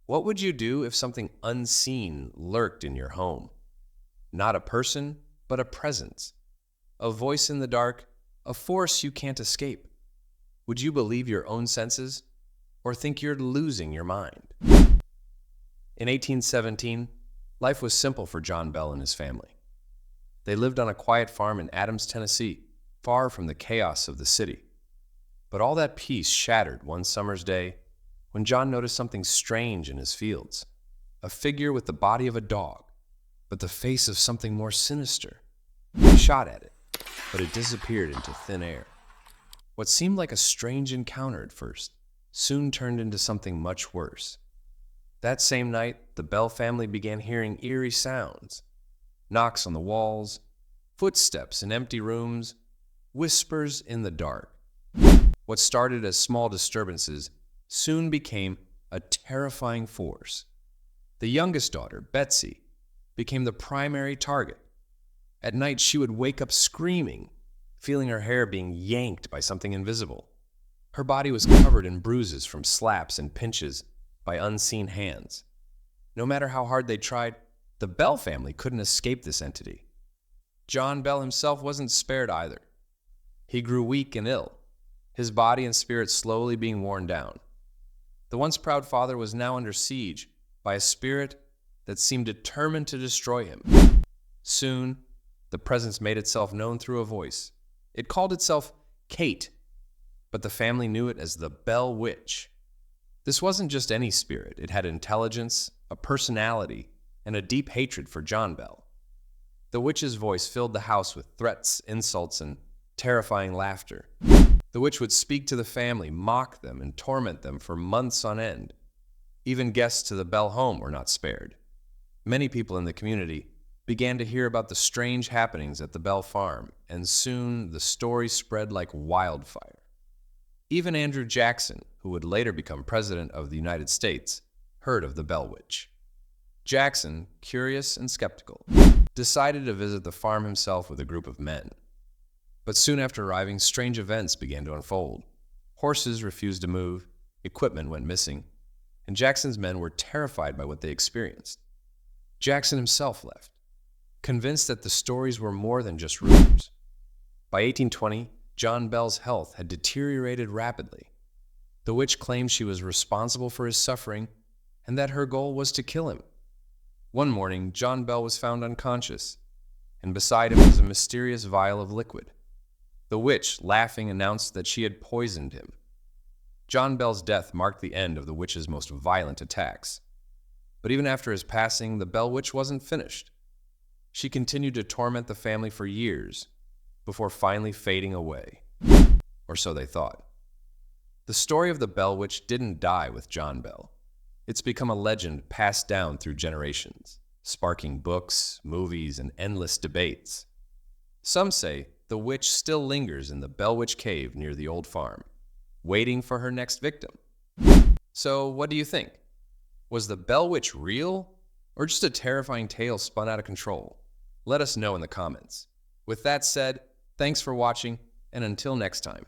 What would you do if something unseen lurked in your home? Not a person, but a presence. A voice in the dark, a force you can't escape. Would you believe your own senses, or think you're losing your mind? In 1817, life was simple for John Bell and his family. They lived on a quiet farm in Adams, Tennessee, far from the chaos of the city. But all that peace shattered one summer's day when John noticed something strange in his fields. A figure with the body of a dog, but the face of something more sinister. He shot at it, but it disappeared into thin air. What seemed like a strange encounter at first soon turned into something much worse. That same night, the Bell family began hearing eerie sounds. Knocks on the walls, footsteps in empty rooms, whispers in the dark. What started as small disturbances soon became a terrifying force. The youngest daughter, Betsy, became the primary target. At night, she would wake up screaming, feeling her hair being yanked by something invisible. Her body was covered in bruises from slaps and pinches by unseen hands. No matter how hard they tried, the Bell family couldn't escape this entity. John Bell himself wasn't spared either. He grew weak and ill, his body and spirit slowly being worn down. The once proud father was now under siege by a spirit that seemed determined to destroy him. Soon, the presence made itself known through a voice. It called itself Kate, but the family knew it as the Bell Witch. This wasn't just any spirit. It had intelligence, a personality, and a deep hatred for John Bell. The witch's voice filled the house with threats, insults, and terrifying laughter. The witch would speak to the family, mock them, and torment them for months on end. Even guests to the Bell home were not spared. Many people in the community began to hear about the strange happenings at the Bell farm, and soon the story spread like wildfire. Even Andrew Jackson, who would later become president of the United States, heard of the Bell Witch. Jackson, curious and skeptical, decided to visit the farm himself with a group of men. But soon after arriving, strange events began to unfold. Horses refused to move, equipment went missing, and Jackson's men were terrified by what they experienced. Jackson himself left, convinced that the stories were more than just rumors. By 1820, John Bell's health had deteriorated rapidly. The witch claimed she was responsible for his suffering and that her goal was to kill him. One morning, John Bell was found unconscious, and beside him was a mysterious vial of liquid. The witch, laughing, announced that she had poisoned him. John Bell's death marked the end of the witch's most violent attacks. But even after his passing, the Bell Witch wasn't finished. She continued to torment the family for years before finally fading away. Or so they thought. The story of the Bell Witch didn't die with John Bell. It's become a legend passed down through generations, sparking books, movies, and endless debates. Some say the witch still lingers in the Bell Witch Cave near the old farm, waiting for her next victim. So what do you think? Was the Bell Witch real, or just a terrifying tale spun out of control? Let us know in the comments. With that said, thanks for watching, and until next time.